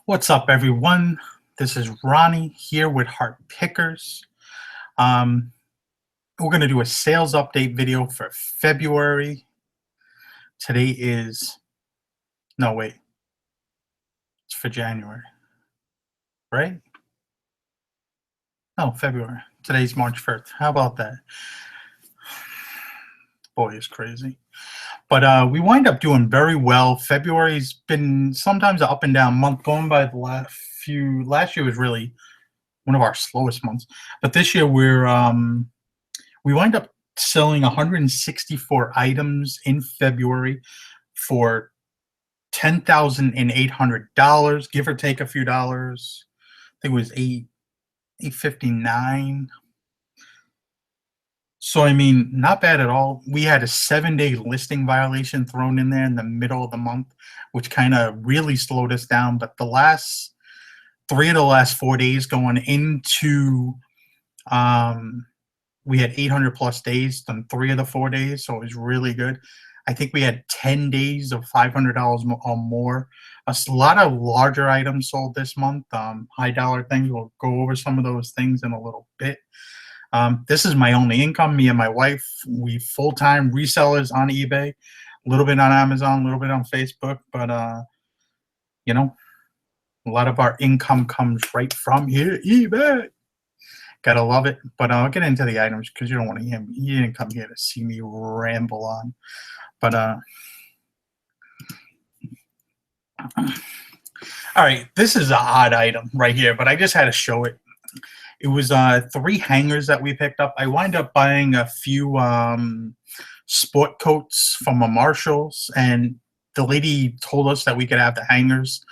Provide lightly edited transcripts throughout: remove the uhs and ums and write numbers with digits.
What's up, everyone? This is Ronnie here with Heart Pickers. Um, we're going to do a sales update video for February. Today is, no, wait, it's for January, right? No, February. Today's March 1st. How about that? Boy, it's crazy. But we wind up doing very well. February's been sometimes an up and down month. Going by the last year was really one of our slowest months. But this year we wind up selling 164 items in February for $10,800, give or take a few dollars. I think it was 859. So I mean, not bad at all. We had a 7-day listing violation thrown in there in the middle of the month, which kind of really slowed us down. But the last 3 of the last 4 days going into we had 800 plus days on 3 of the 4 days, so it was really good. I think we had 10 days of $500 or more. A lot of larger items sold this month, high dollar things. We'll go over some of those things in a little bit. This is my only income. Me and my wife, we full-time resellers on eBay, a little bit on Amazon, a little bit on Facebook, but you know, a lot of our income comes right from here, eBay. Gotta love it. But I'll get into the items because you don't want to hear me. You didn't come here to see me ramble on. But all right, this is an odd item right here, but I just had to show it. It was 3 hangers that we picked up. I wind up buying a few sport coats from a Marshalls, and the lady told us that we could have the hangers.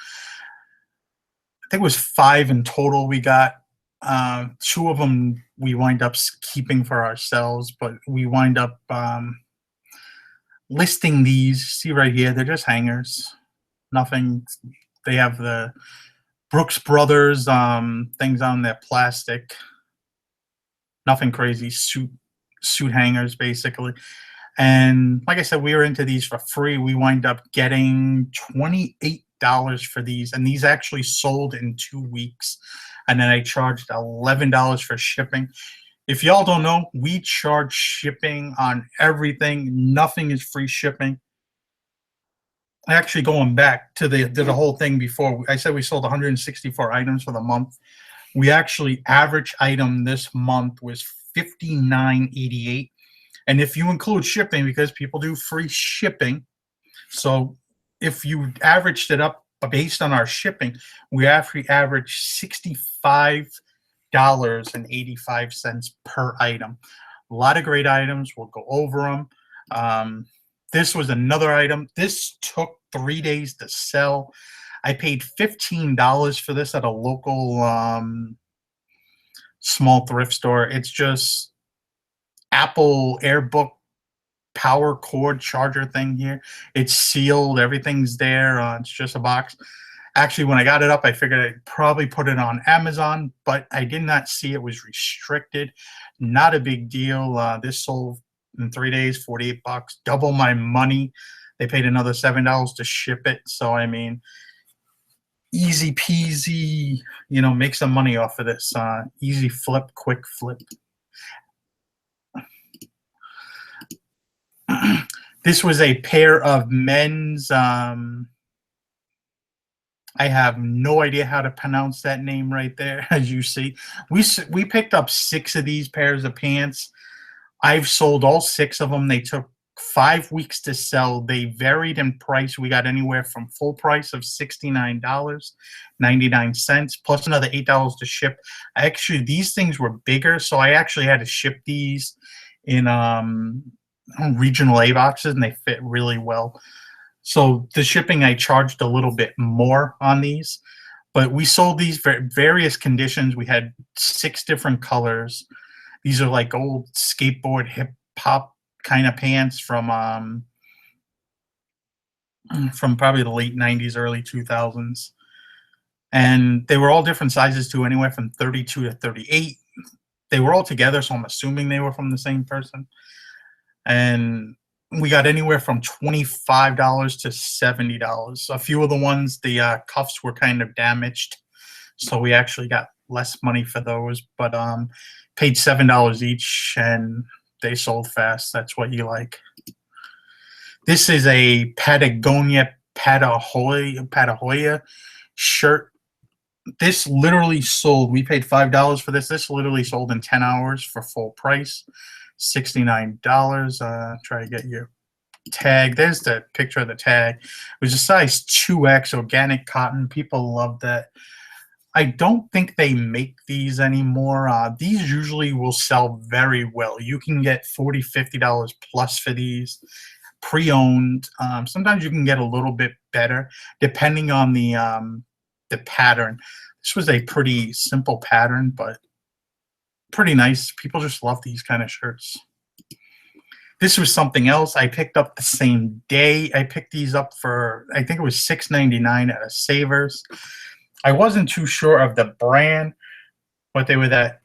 I think it was 5 in total we got. 2 of them we wind up keeping for ourselves, but we wind up listing these. See right here, they're just hangers. Nothing. They have the Brooks Brothers things on their plastic. Nothing crazy. Suit hangers basically. And like I said, we were into these for free. We wind up getting $28 for these, and these actually sold in 2 weeks. And then I charged $11 for shipping. If y'all don't know, we charge shipping on everything. Nothing is free shipping. Actually, going back to the whole thing before, I said we sold 164 items for the month. We actually, average item this month was $59.88. And if you include shipping, because people do free shipping, so if you averaged it up based on our shipping, we actually averaged $65.85 per item. A lot of great items. We'll go over them. This was another item. This took 3 days to sell. I paid $15 for this at a local small thrift store. It's just Apple AirBook power cord charger thing here. It's sealed. Everything's there. It's just a box. Actually, when I got it up, I figured I'd probably put it on Amazon, but I did not see it was restricted. Not a big deal. This sold in 3 days, $48, double my money. They paid another $7 to ship it. So, I mean, easy peasy, make some money off of this. Easy flip, quick flip. This was a pair of men's, I have no idea how to pronounce that name right there. As you see, we picked up 6 of these pairs of pants. I've sold all 6 of them. They took 5 weeks to sell. They varied in price. We got anywhere from full price of $69.99 plus another $8 to ship. Actually, these things were bigger, so I actually had to ship these in regional A boxes, and they fit really well. So the shipping, I charged a little bit more on these, but we sold these various conditions. We had 6 different colors. These are like old skateboard hip hop kind of pants from probably the late 90s, early 2000s. And they were all different sizes too, anywhere from 32 to 38. They were all together, so I'm assuming they were from the same person. And We got anywhere from $25 to $70. A few of the ones, the cuffs were kind of damaged, so we actually got less money for those. But paid $7 each, and they sold fast. That's what you like. This is a Patagonia shirt. This literally sold. We paid $5 for this. This literally sold in 10 hours for full price, $69. Try to get your tag. There's the picture of the tag. It was a size 2X organic cotton. People love that. I don't think they make these anymore. These usually will sell very well. You can get $40, $50 plus for these pre-owned. Sometimes you can get a little bit better depending on the pattern. This was a pretty simple pattern, but pretty nice. People just love these kind of shirts. This was something else I picked up the same day. I picked these up for, I think it was $6.99 at a Savers. I wasn't too sure of the brand, but they were that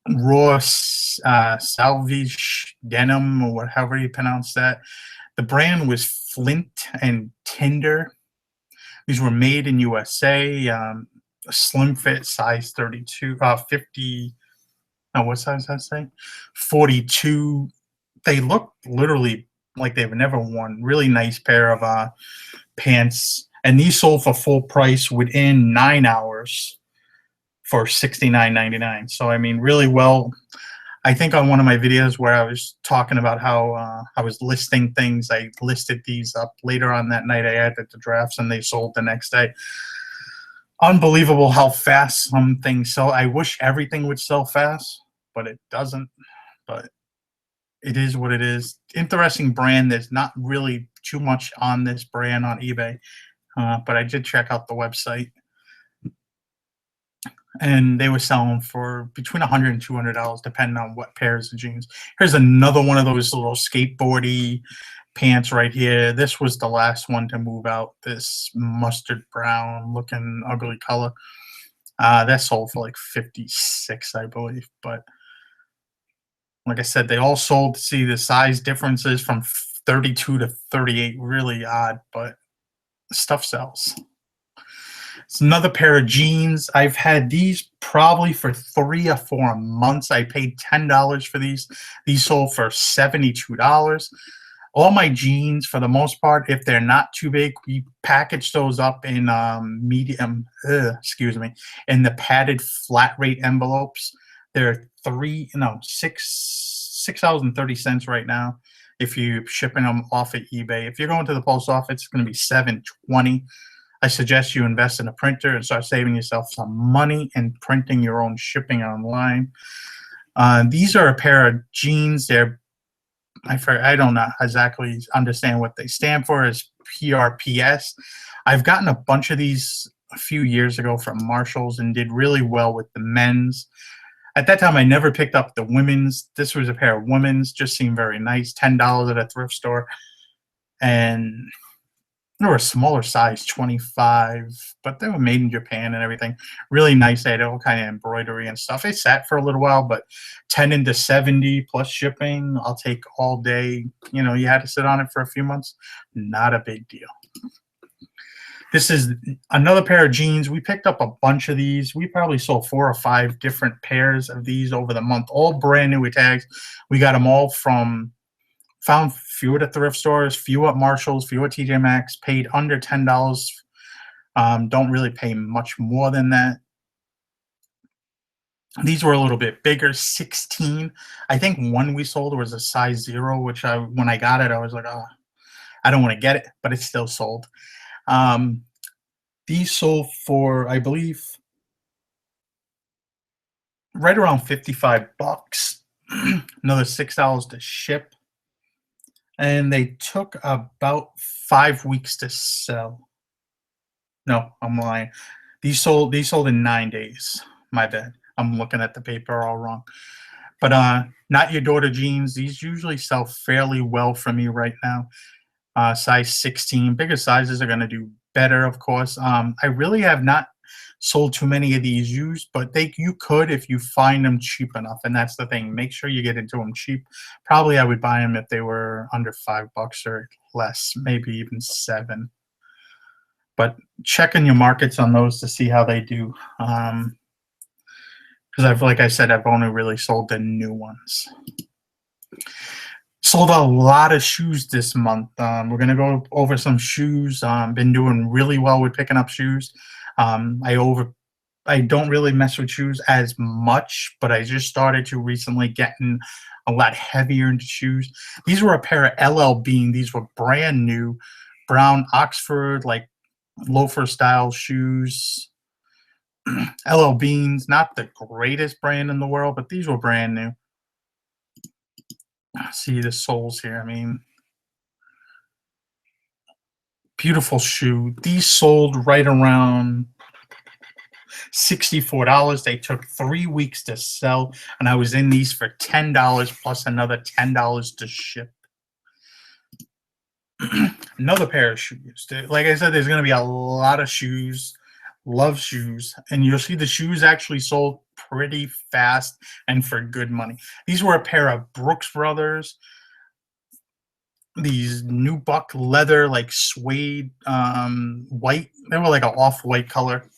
raw salvage denim, or however you pronounce that. The brand was Flint and Tinder. These were made in USA. A slim fit, size 32, 50. No, what size did I say? 42. They look literally like they've never worn. Really nice pair of pants. And these sold for full price within 9 hours for $69.99. So, I mean, really well. I think on one of my videos where I was talking about how I was listing things, I listed these up. Later on that night, I added the drafts, and they sold the next day. Unbelievable how fast some things sell. I wish everything would sell fast, but it doesn't. But it is what it is. Interesting brand. There's not really too much on this brand on eBay, but I did check out the website, and they were selling for between $100 and $200 depending on what pairs of jeans. Here's another one of those little skateboardy pants right here. This was the last one to move out, this mustard brown looking ugly color. That sold for like $56, I believe. But like I said, they all sold. See the size differences from 32 to 38, really odd, but stuff sells. It's another pair of jeans. I've had these probably for 3 or 4 months. I paid $10 for these. These sold for $72. All my jeans, for the most part, if they're not too big, we package those up in medium, in the padded flat rate envelopes. They're $6.30 right now if you're shipping them off at eBay. If you're going to the post office, it's going to be $7.20. I suggest you invest in a printer and start saving yourself some money and printing your own shipping online. These are a pair of jeans. I don't know exactly understand what they stand for. Is PRPS. I've gotten a bunch of these a few years ago from Marshalls and did really well with the men's. At that time, I never picked up the women's. This was a pair of women's. Just seemed very nice. $10 at a thrift store. And they were a smaller size, 25, but they were made in Japan and everything. Really nice. They had all kind of embroidery and stuff. They sat for a little while, but 10 into 70 plus shipping, I'll take all day. You know, you had to sit on it for a few months. Not a big deal. This is another pair of jeans. We picked up a bunch of these. We probably sold 4 or 5 different pairs of these over the month, all brand new with tags. We got them all found few at the thrift stores, few at Marshalls, few at TJ Maxx, paid under $10. Don't really pay much more than that. These were a little bit bigger, 16. I think one we sold was a size 0, which when I got it, I was like, oh, I don't want to get it, but it still sold. These sold for, I believe, right around $55. Another $6 to ship. And they took about 5 weeks to sell. No, I'm lying. These sold in 9 days. My bad. I'm looking at the paper all wrong. But Not Your Daughter jeans. These usually sell fairly well for me right now. Size 16. Bigger sizes are going to do better, of course. I really have not sold too many of these used, but you could if you find them cheap enough, and that's the thing. Make sure you get into them cheap. Probably I would buy them if they were under $5 or less, maybe even 7. But check in your markets on those to see how they do. Because like I said, I've only really sold the new ones. Sold a lot of shoes this month. We're gonna go over some shoes. Been doing really well with picking up shoes. I don't really mess with shoes as much, but I just started to recently getting a lot heavier into shoes. These were a pair of LL Bean. These were brand new, brown Oxford, like loafer style shoes. LL Beans, not the greatest brand in the world, but these were brand new. See the soles here. I mean, beautiful shoe. These sold right around $64. They took 3 weeks to sell, and I was in these for $10 plus another $10 to ship. Another pair of shoes. Like I said, there's going to be a lot of shoes. Love shoes, and you'll see the shoes actually sold pretty fast and for good money. These were a pair of Brooks Brothers. These nubuck leather, like suede, white. They were like an off-white color.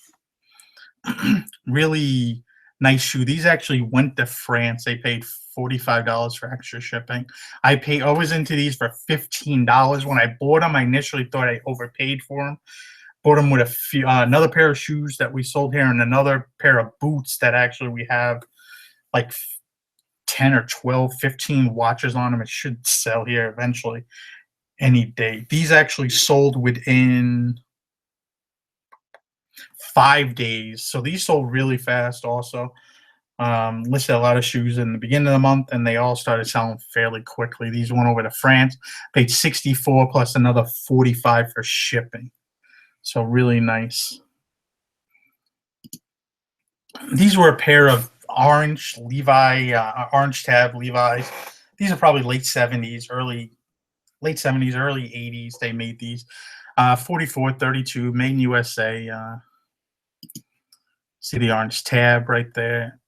Really nice shoe. These actually went to France. They paid $45 for extra shipping. I was into these for $15. When I bought them, I initially thought I overpaid for them. Bought them with a few, another pair of shoes that we sold here, and another pair of boots that actually we have like 10 or 12, 15 watches on them. It should sell here eventually any day. These actually sold within 5 days. So these sold really fast also. Listed a lot of shoes in the beginning of the month, and they all started selling fairly quickly. These went over to France, paid $64 plus another $45 for shipping. So really nice. These were a pair of orange orange tab Levi's. These are probably late 70s, early 80s. They made these. 44.32, made in USA. See the orange tab right there.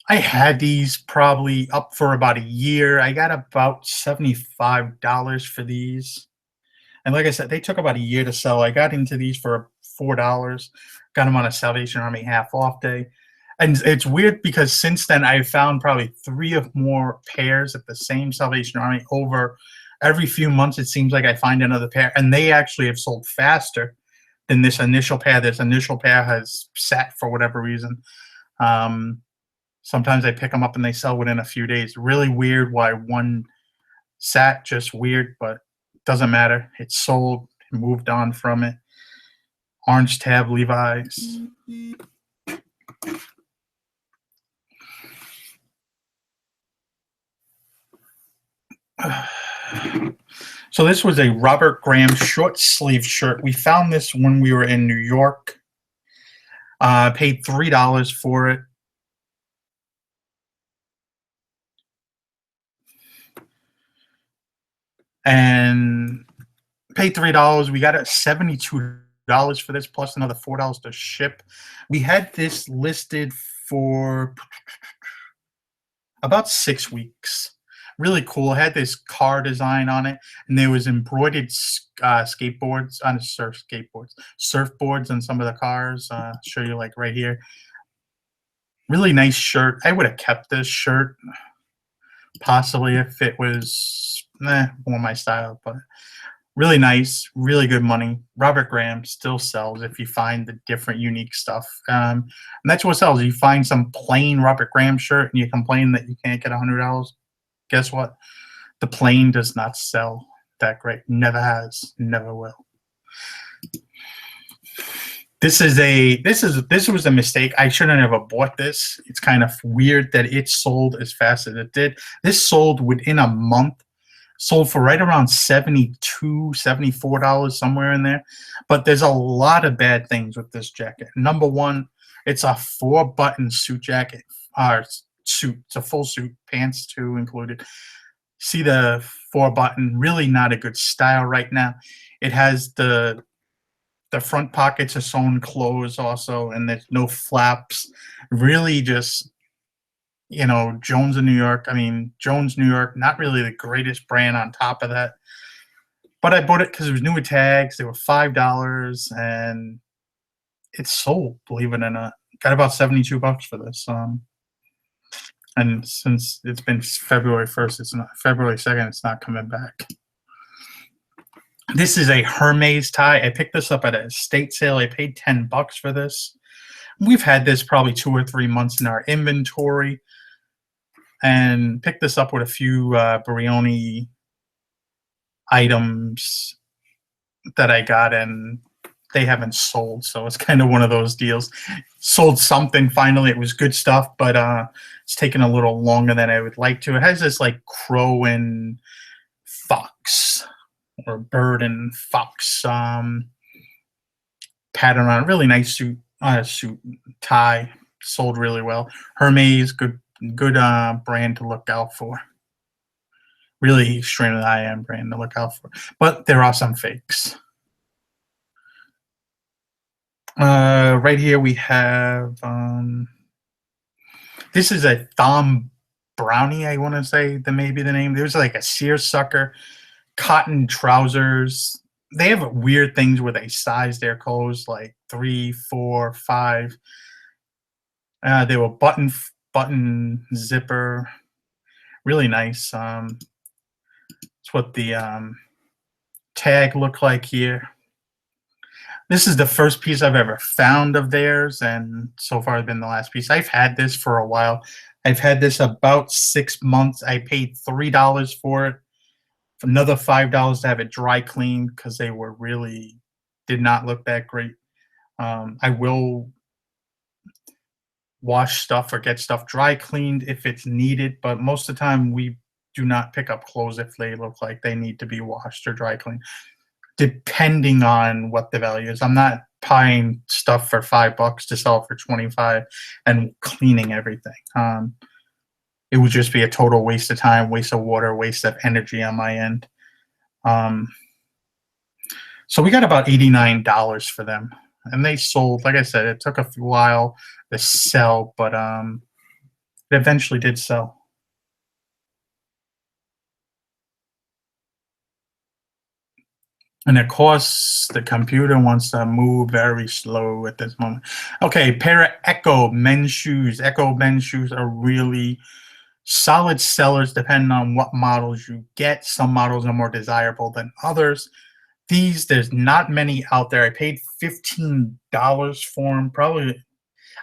I had these probably up for about a year. I got about $75 for these. And like I said, they took about a year to sell. I got into these for $4. Got them on a Salvation Army half off day. And it's weird because since then I found probably 3 or more pairs at the same Salvation Army over every few months. It seems like I find another pair, and they actually have sold faster than this initial pair. This initial pair has sat for whatever reason. Sometimes I pick them up and they sell within a few days. Really weird why one sat, just weird, but doesn't matter. It's sold, moved on from it. Orange tab Levi's. So this was a Robert Graham short sleeve shirt. We found this when we were in New York. Paid $3 for it. And paid $3. We got it $72 for this, plus another $4 to ship. We had this listed for about 6 weeks. Really cool. It had this car design on it, and there was embroidered skateboards on surfboards on some of the cars. Show you like right here. Really nice shirt. I would have kept this shirt possibly if it was more my style, but really nice, really good money. Robert Graham still sells if you find the different unique stuff. And that's what sells. You find some plain Robert Graham shirt and you complain that you can't get $100. Guess what? The plain does not sell that great. Never has, never will. This was a mistake. I shouldn't have bought this. It's kind of weird that it sold as fast as it did. This sold within a month. Sold for right around $72, $74, somewhere in there. But there's a lot of bad things with this jacket. Number one, it's a 4-button suit jacket. Suit. It's a full suit, pants too included. See the 4-button, really not a good style right now. It has the The front pockets are sewn closed also, and there's no flaps. Really just, Jones in New York. I mean, Jones, New York, not really the greatest brand on top of that. But I bought it because it was new with tags. They were $5, and it's sold, believe it or not. Got about 72 bucks for this. And since it's been February 1st, it's not February 2nd, it's not coming back. This is a Hermes tie. I picked this up at a estate sale. I paid 10 bucks for this. We've had this probably 2 or 3 months in our inventory, and picked this up with a few Brioni items that I got, and they haven't sold, so it's kind of one of those deals. Sold something finally. It was good stuff, but it's taken a little longer than I would like to. It has this like crow and fox, or bird and fox pattern on it. Really nice suit tie. Sold really well. Hermes, good brand to look out for. Really extremely high-end brand to look out for. But there are some fakes. Right here we have this is a Thom Brownie, I want to say that may be the name. There's like a seersucker cotton trousers. They have weird things where they size their clothes like 3, 4, 5. They were button zipper, really nice. It's what the tag looked like here. This is the first piece I've ever found of theirs, and so far it's been the last piece. I've had this for a while. I've had this about 6 months. I paid $3 for it. Another $5 to have it dry cleaned because they were really did not look that great. I will wash stuff or get stuff dry cleaned if it's needed, but most of the time we do not pick up clothes if they look like they need to be washed or dry cleaned, depending on what the value is. I'm not buying stuff for $5 to sell for 25 and cleaning everything. It would just be a total waste of time, waste of water, waste of energy on my end. So we got about $89 for them, and they sold. Like I said, it took a while to sell, but it eventually did sell. And of course, the computer wants to move very slow at this moment. Okay, pair of Ecco men's shoes. Ecco men's shoes are really solid sellers depending on what models you get. Some models are more desirable than others. There's not many out there. I paid $15 for them. Probably,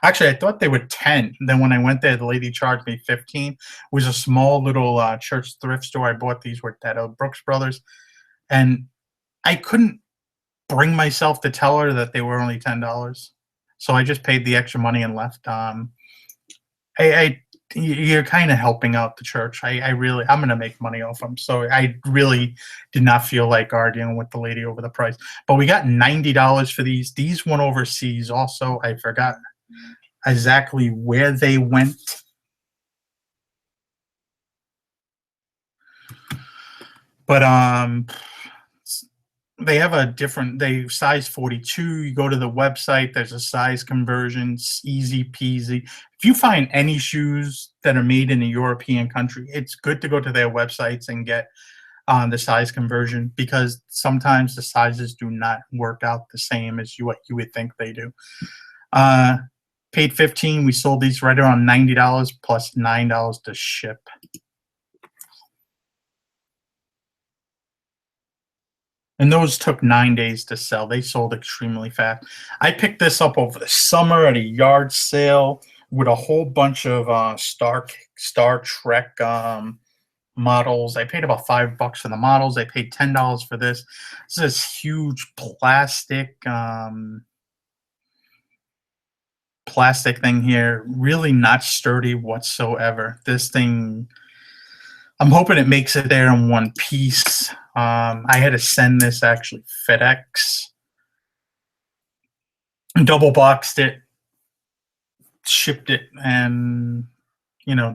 actually, I thought they were 10. Then when I went there, the lady charged me 15. It was a small little church thrift store. I bought these with that Brooks Brothers, and I couldn't bring myself to tell her that they were only $10. So I just paid the extra money and left. You're kind of helping out the church. I'm going to make money off them. So I really did not feel like arguing with the lady over the price. But we got $90 for these. These went overseas also. I forgot exactly where they went. But they have they size 42. You go to the website, there's a size conversion, it's easy peasy. If you find any shoes that are made in a European country, it's good to go to their websites and get the size conversion, because sometimes the sizes do not work out the same as what you would think they do. Paid 15. We sold these right around $90 plus $9 to ship. And those took 9 days to sell. They sold extremely fast. I picked this up over the summer at a yard sale with a whole bunch of Star Trek models. I paid about $5 for the models. I paid $10 for this. This is this huge plastic thing here. Really not sturdy whatsoever. This thing, I'm hoping it makes it there in one piece. I had to send this actually FedEx, double boxed it, shipped it, and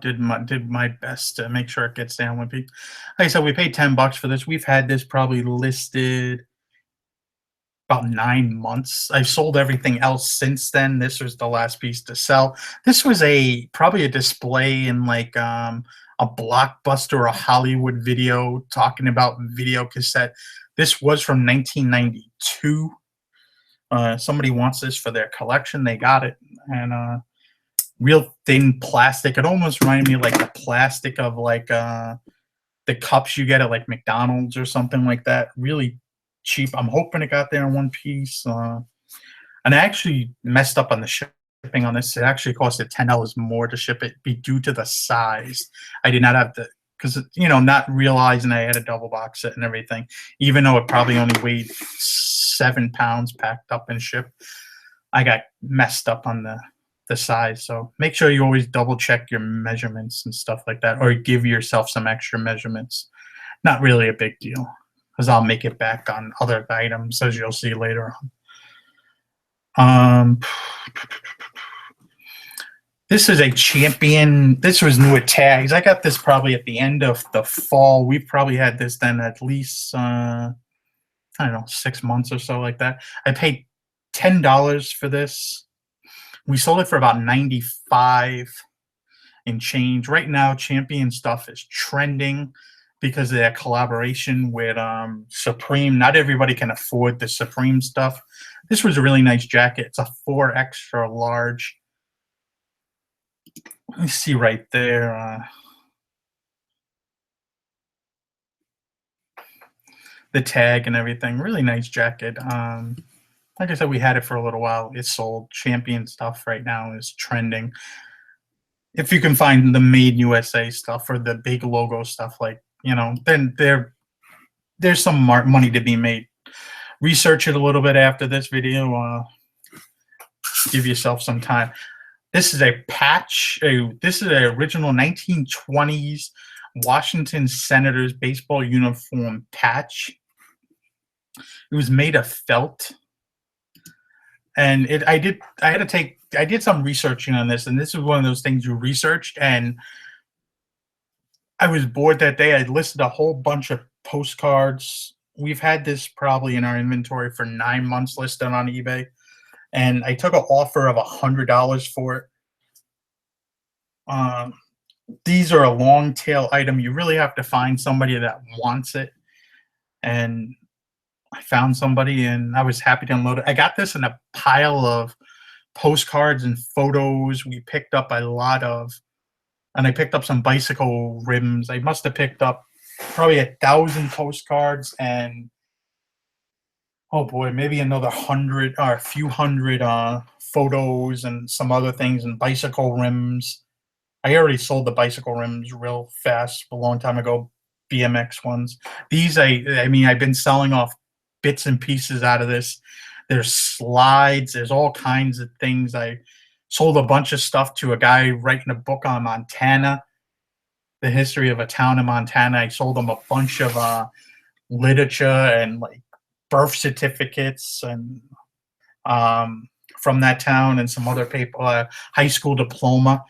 did my best to make sure it gets down one piece. Like I said, we paid $10 for this. We've had this probably listed about 9 months. I've sold everything else since then. This was the last piece to sell. This was probably a display in like a Blockbuster or a Hollywood Video talking about video cassette. This was from 1992. Somebody wants this for their collection. They got it. And real thin plastic. It almost reminded me of like the plastic of like the cups you get at like McDonald's or something like that. Really cheap. I'm hoping it got there in one piece. And I actually messed up on the shipping on this. It actually costed $10 more to ship it, be due to the size. I did not have the, because not realizing I had a double box it and everything, even though it probably only weighed 7 pounds packed up and shipped. I got messed up on the size. So make sure you always double check your measurements and stuff like that, or give yourself some extra measurements. Not really a big deal, because I'll make it back on other items, as you'll see later on. This is a Champion. This was new at tags. I got this probably at the end of the fall. We've probably had this then at least, I don't know, 6 months or so like that. I paid $10 for this. We sold it for about $95 and change. Right now, Champion stuff is trending because of their collaboration with Supreme. Not everybody can afford the Supreme stuff. This was a really nice jacket. It's a 4 extra large. Let me see right there. The tag and everything. Really nice jacket. Like I said, we had it for a little while. It's sold. Champion stuff right now is trending. If you can find the Made in USA stuff or the big logo stuff, like, then there's some money to be made. Research it a little bit after this video. Give yourself some time. This is a patch. This is an original 1920s Washington Senators baseball uniform patch. It was made of felt. And I did some researching on this, and this is one of those things you researched, and I was bored that day. I listed a whole bunch of postcards. We've had this probably in our inventory for 9 months listed on eBay, and I took an offer of $100 for it. These are a long tail item. You really have to find somebody that wants it, and I found somebody, and I was happy to unload it. I got this in a pile of postcards and photos. We picked up a lot of, and I picked up some bicycle rims. I must have picked up probably 1,000 postcards and, oh boy, maybe another 100 or a few hundred photos and some other things, and bicycle rims. I already sold the bicycle rims real fast a long time ago, BMX ones. These, I mean, I've been selling off bits and pieces out of this. There's slides. There's all kinds of things. I sold a bunch of stuff to a guy writing a book on Montana, the history of a town in Montana. I sold him a bunch of literature and like birth certificates and from that town, and some other paper, high school diploma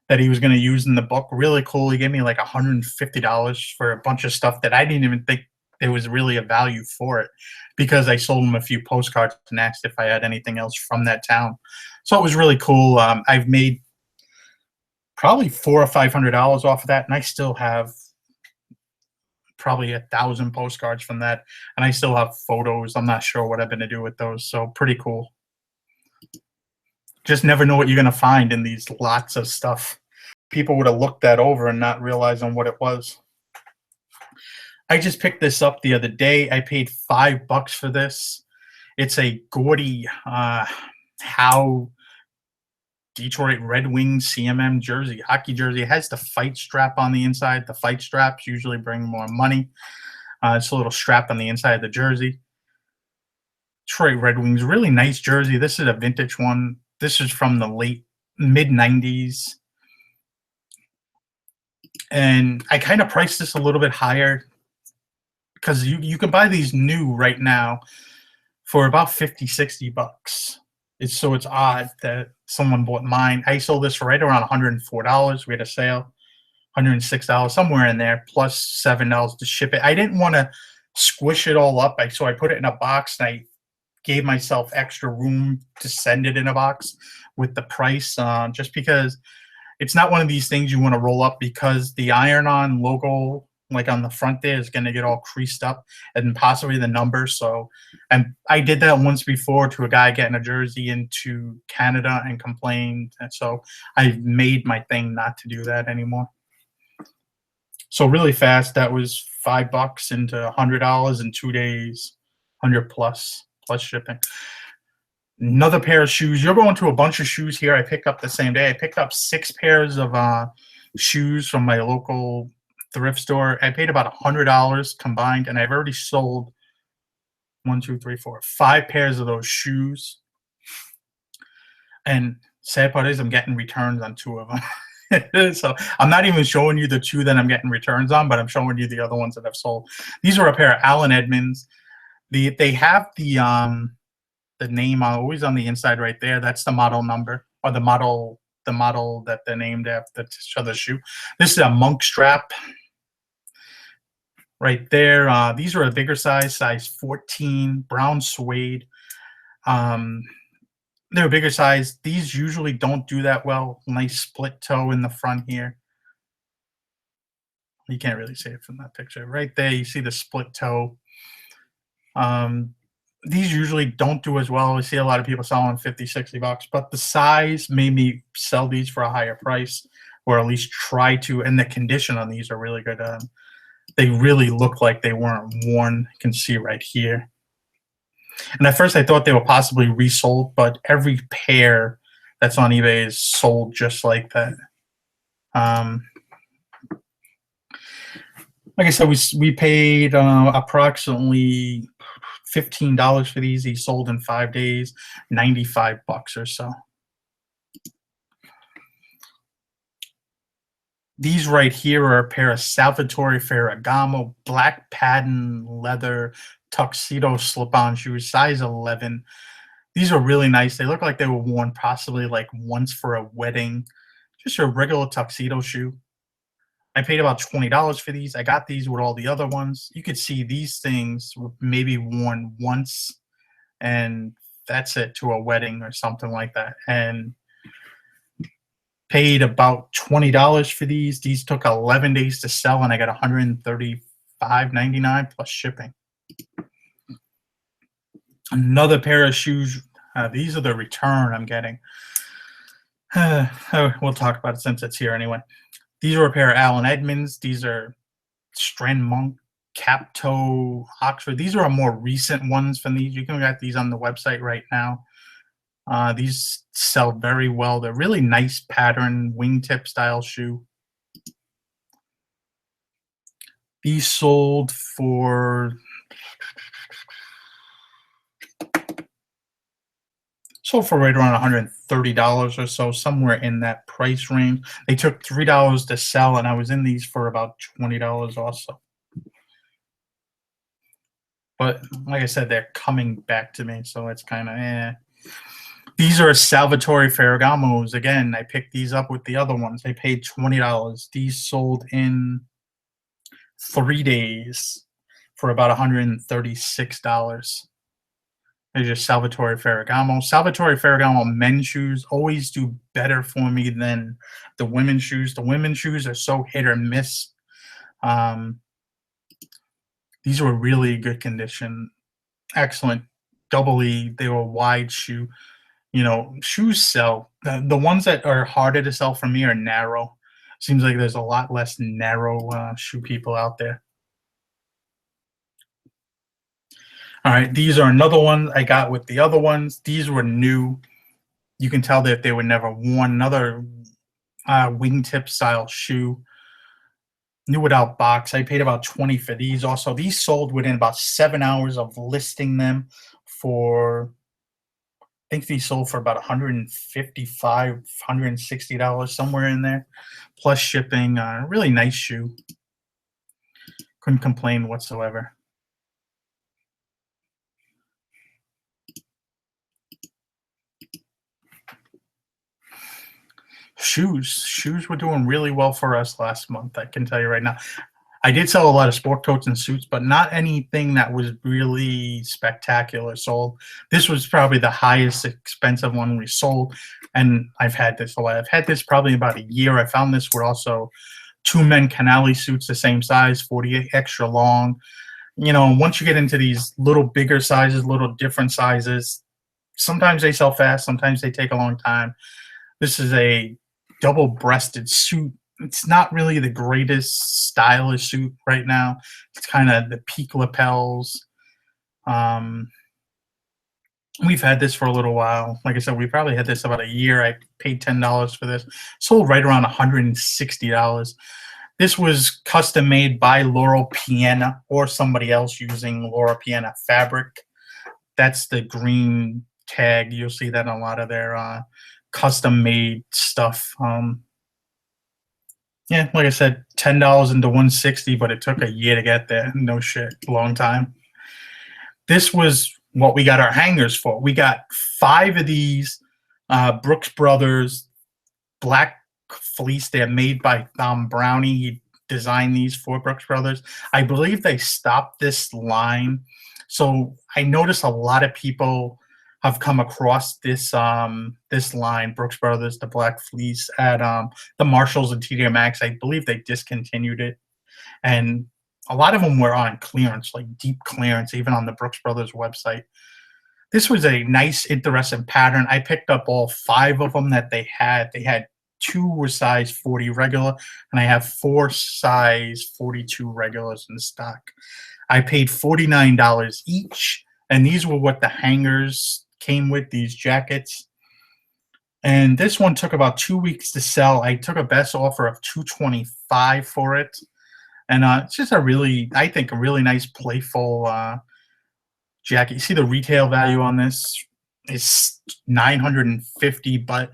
that he was going to use in the book. Really cool. He gave me like $150 for a bunch of stuff that I didn't even think there was really a value for it, because I sold him a few postcards and asked if I had anything else from that town. So it was really cool. I've made probably $400 or $500 off of that, and I still have probably 1,000 postcards from that, and I still have photos. I'm not sure what I'm going to do with those. So pretty cool. Just never know what you're going to find in these lots of stuff. People would have looked that over and not realizing what it was. I just picked this up the other day. I paid $5 for this. It's a Gordie Howe Detroit Red Wings CMM jersey, hockey jersey. It has the fight strap on the inside. The fight straps usually bring more money. It's a little strap on the inside of the jersey. Detroit Red Wings, really nice jersey. This is a vintage one. This is from the mid-90s. And I kind of priced this a little bit higher, because you can buy these new right now for about $50-$60. So it's odd that someone bought mine. I sold this for right around $104. We had a sale, $106, somewhere in there, plus $7 to ship it. I didn't want to squish it all up, so I put it in a box, and I gave myself extra room to send it in a box with the price, just because it's not one of these things you want to roll up, because the iron-on logo, like on the front there, is going to get all creased up, and possibly the number. So, and I did that once before to a guy getting a jersey into Canada and complained. And so I made my thing not to do that anymore. So really fast, that was $5 into $100 in 2 days, 100 plus shipping. Another pair of shoes. You're going to a bunch of shoes here. I picked up the same day. I picked up 6 pairs of shoes from my local thrift store. I paid about $100 combined, and I've already sold 1, 2, 3, 4, 5 pairs of those shoes. And sad part is I'm getting returns on 2 of them. So I'm not even showing you the 2 that I'm getting returns on, but I'm showing you the other ones that I've sold. These are a pair of Allen Edmonds. They have the name always on the inside right there. That's the model number, or the model that they're named after to show the shoe. This is a monk strap right there. These are a bigger size 14, brown suede. They're a bigger size. These usually don't do that well. Nice split toe in the front here. You can't really see it from that picture. Right there, you see the split toe. These usually don't do as well. I see a lot of people selling $50, $60, but the size made me sell these for a higher price, or at least try to. And the condition on these are really good. They really look like they weren't worn. You can see right here. And at first I thought they were possibly resold, but every pair that's on eBay is sold just like that. Like I said, we paid approximately $15 for these. He sold in 5 days, $95 or so. These right here are a pair of Salvatore Ferragamo black patent leather tuxedo slip-on shoes, size 11. These are really nice. They look like they were worn possibly like once for a wedding. Just a regular tuxedo shoe. I paid about $20 for these. I got these with all the other ones. You could see these things were maybe worn once, and that's it, to a wedding or something like that. And paid about $20 for these. These took 11 days to sell, and I got $135.99 plus shipping. Another pair of shoes. These are the return I'm getting. We'll talk about it since it's here anyway. These are a pair of Allen Edmonds. These are Strand Monk cap toe Oxford. These are more recent ones from these. You can get these on the website right now. These sell very well. They're really nice pattern wingtip style shoe. These sold for right around $130 or so, somewhere in that price range. They took $3 to sell, and I was in these for about $20 also. But like I said, they're coming back to me, so it's kind of eh. These are Salvatore Ferragamos. Again, I picked these up with the other ones. I paid $20. These sold in 3 days for about $136. They're just Salvatore Ferragamo. Salvatore Ferragamo men's shoes always do better for me than the women's shoes. The women's shoes are so hit or miss. These were really good condition. Excellent. Double E. They were wide shoe. You know, shoes sell. The ones that are harder to sell for me are narrow. Seems like there's a lot less narrow shoe people out there. All right, these are another one I got with the other ones. These were new. You can tell that they were never worn. Another wingtip style shoe. New without box. I paid about $20 for these. Also, these sold within about 7 hours of listing them for, I think these sold for about $155, $160, somewhere in there, plus shipping. Really nice shoe. Couldn't complain whatsoever. Shoes were doing really well for us last month. I can tell you right now. I did sell a lot of sport coats and suits, but not anything that was really spectacular sold. This was probably the highest expensive one we sold, and I've had this a while. I've had this probably about a year. I found this were also two men Canali suits, the same size, 48 extra long. You know, once you get into these little bigger sizes, little different sizes, sometimes they sell fast, sometimes they take a long time. This is a double-breasted suit. It's not really the greatest stylish suit right now. It's kind of the peak lapels. Um, we've had this for a little while. Like I said, we probably had this about a year. I paid $10 for this. Sold right around $160. This was custom made by Laurel Piana or somebody else using Laurel Piana fabric. That's the green tag. You'll see that in a lot of their custom made stuff. Yeah, like I said, $10 into 160, but it took a year to get there. No shit, long time. This was what we got our hangers for. We got 5 of these Brooks Brothers black fleece. They're made by Brownie. He designed these for Brooks Brothers. I believe they stopped this line, so I noticed a lot of people have come across this this line, Brooks Brothers, the black fleece at the Marshalls and TJ Maxx. I believe they discontinued it, and a lot of them were on clearance, like deep clearance, even on the Brooks Brothers website. This was a nice, interesting pattern. I picked up all 5 of them that they had. They had 2 were size 40 regular, and I have 4 size 42 regulars in stock. I paid $49 each, and these were what the hangers came with, these jackets. And this one took about 2 weeks to sell. I took a best offer of $225 for it. And it's just a really, I think, a really nice, playful jacket. You see the retail value on this is $950, but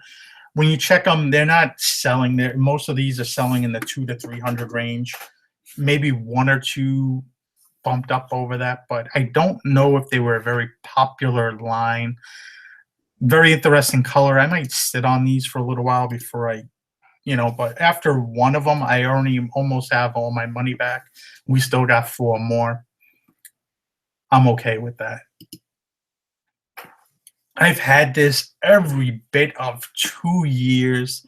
when you check them, they're not selling. Most of these are selling in the $200 to $300 range. Maybe 1 or 2 bumped up over that, but I don't know if they were a very popular line. Very interesting color. I might sit on these for a little while before I, but after 1 of them, I already almost have all my money back. We still got 4 more. I'm okay with that. I've had this every bit of 2 years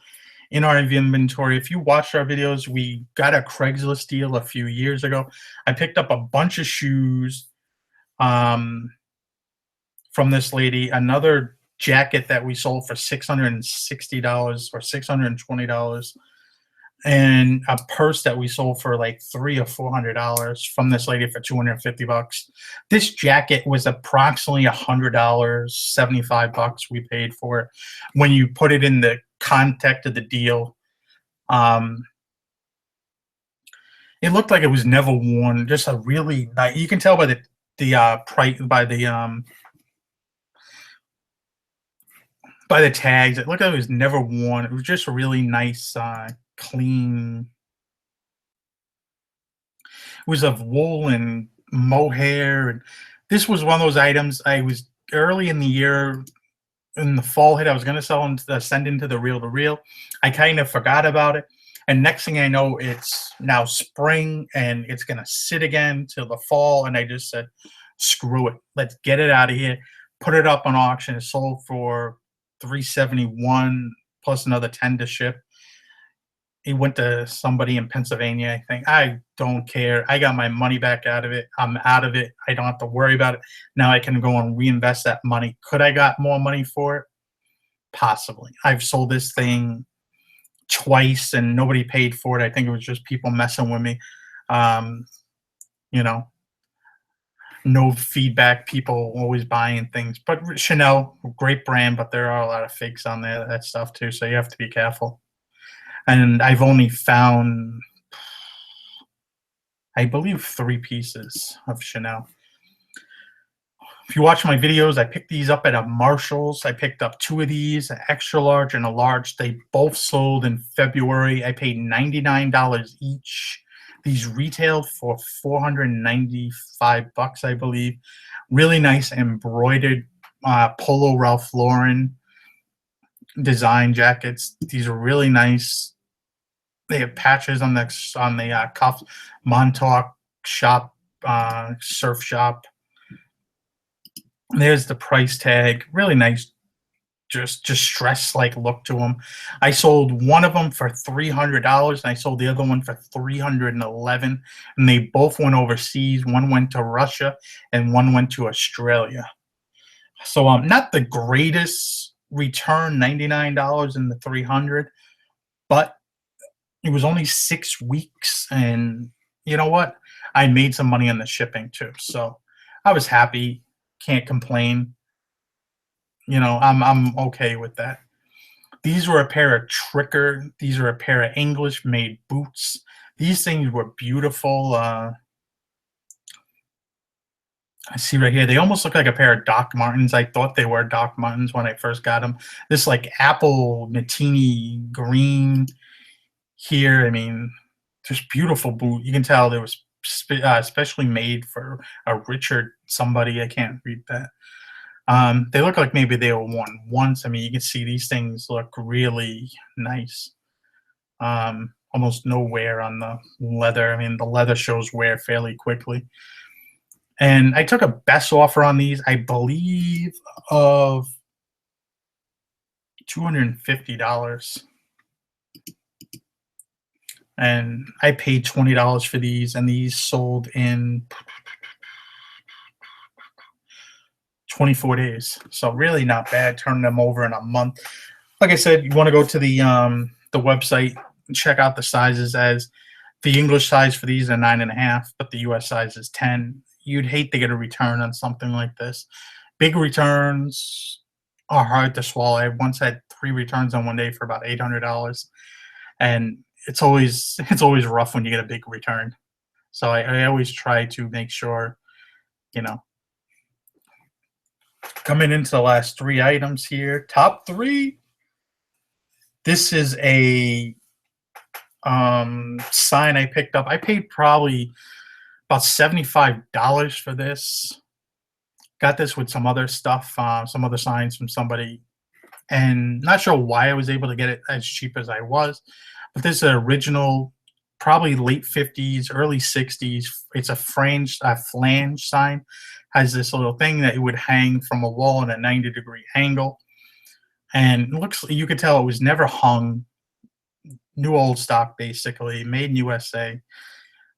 in our inventory. If you watched our videos, we got a Craigslist deal a few years ago. I picked up a bunch of shoes from this lady, another jacket that we sold for $660 or $620, and a purse that we sold for like $300 or $400 from this lady for $250. This jacket was approximately $100, 75 bucks we paid for it. When you put it in the context of the deal, it looked like it was never worn. Just a really nice. You can tell by the price, by the tags. It looked like it was never worn. It was just a really nice, clean. It was of wool and mohair, and this was one of those items. I was early in the year, in the fall hit. I was going to sell and send into the reel to reel. I kind of forgot about it, and next thing I know, it's now spring and it's going to sit again till the fall. And I just said, screw it, let's get it out of here. Put it up on auction. It sold for $371 plus another 10 to ship. He went to somebody in Pennsylvania, I think. I don't care. I got my money back out of it. I'm out of it. I don't have to worry about it. Now I can go and reinvest that money. Could I got more money for it? Possibly. I've sold this thing twice and nobody paid for it. I think it was just people messing with me. No feedback, people always buying things. But Chanel, great brand, but there are a lot of fakes on there, that stuff too, so you have to be careful. And I've only found, I believe, 3 pieces of Chanel. If you watch my videos, I picked these up at a Marshalls. I picked up 2 of these, an extra large and a large. They both sold in February. I paid $99 each. These retailed for $495, I believe. Really nice embroidered Polo Ralph Lauren design jackets. These are really nice. They have patches on the cuff. Montauk shop, surf shop. There's the price tag. Really nice, just distressed like look to them. I sold one of them for $300, and I sold the other one for 311, and they both went overseas. One went to Russia, and one went to Australia. So not the greatest return, $99 and the 300, but it was only 6 weeks, and you know what? I made some money on the shipping too, so I was happy. Can't complain. I'm okay with that. These were a pair of Tricker. These are a pair of English made boots. These things were beautiful. I see right here, they almost look like a pair of Doc Martens. I thought they were Doc Martens when I first got them. This like apple matini green here. I mean, just beautiful boot. You can tell they was especially made for a Richard somebody. I can't read that. They look like maybe they were worn once. I mean, you can see these things look really nice. Almost no wear on the leather. I mean, the leather shows wear fairly quickly. And I took a best offer on these, I believe, of $250. And I paid $20 for these, and these sold in 24 days. So really not bad. Turning them over in a month. Like I said, you want to go to the website and check out the sizes. As the English size for these are 9.5, but the US size is 10. You'd hate to get a return on something like this. Big returns are hard to swallow. I once had 3 returns on one day for about $800, and it's always rough when you get a big return. So I always try to make sure, you know. Coming into the last 3 items here, top 3. This is a sign I picked up. I paid probably about $75 for this. Got this with some other stuff, some other signs from somebody, and not sure why I was able to get it as cheap as I was. But this is an original, probably late 50s, early 60s. It's a flange sign. Has this little thing that it would hang from a wall in a 90-degree angle, and it looks, you could tell it was never hung. New old stock, basically, made in USA.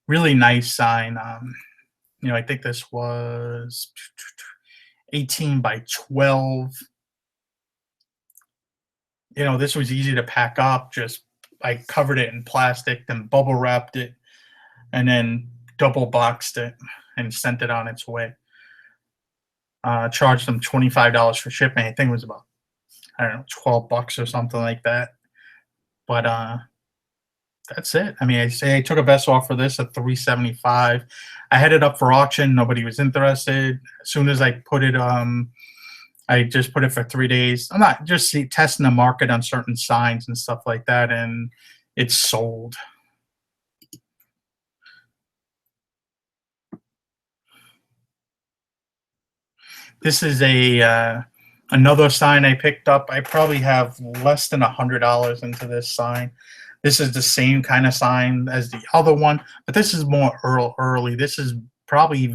Really nice sign. I think this was 18 by 12. This was easy to pack up. Just I covered it in plastic, then bubble wrapped it, and then double boxed it and sent it on its way. Charged them $25 for shipping. I think it was about, I don't know, $12 or something like that. But that's it. I mean, I took a best offer for this at $375. I had it up for auction. Nobody was interested. As soon as I put it, I just put it for 3 days. I'm not just testing the market on certain signs and stuff like that, and it's sold. This is another sign I picked up. I probably have less than $100 into this sign. This is the same kind of sign as the other one, but this is more early. This is probably,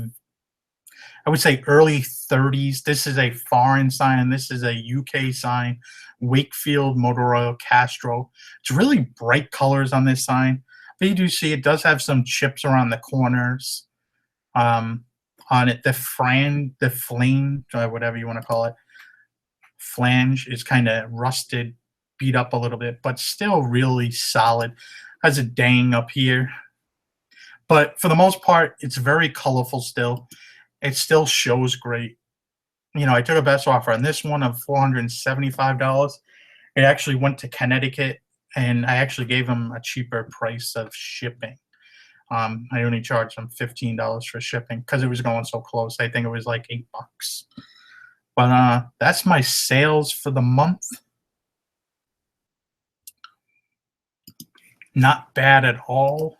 I would say, early 30s. This is a foreign sign, and this is a UK sign. Wakefield Motor Oil Castro. It's really bright colors on this sign. But you do see it does have some chips around the corners. On it, the flame, whatever you want to call it, flange is kind of rusted, beat up a little bit, but still really solid. Has a dang up here, but for the most part, it's very colorful still. It still shows great. I took a best offer on this one of $475. It actually went to Connecticut, and I actually gave them a cheaper price of shipping. I only charged them $15 for shipping because it was going so close. I think it was like $8. But that's my sales for the month. Not bad at all.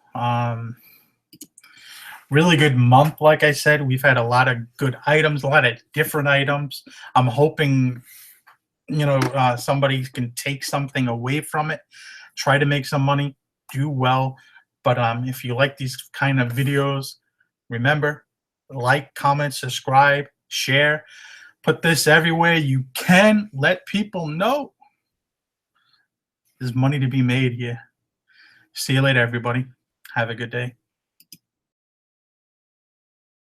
Really good month. Like I said, we've had a lot of good items, a lot of different items. I'm hoping, somebody can take something away from it, try to make some money. do well. But if you like these kind of videos, remember, like, comment, subscribe, share. Put this everywhere you can. Let people know there's money to be made here. See you later, everybody. Have a good day.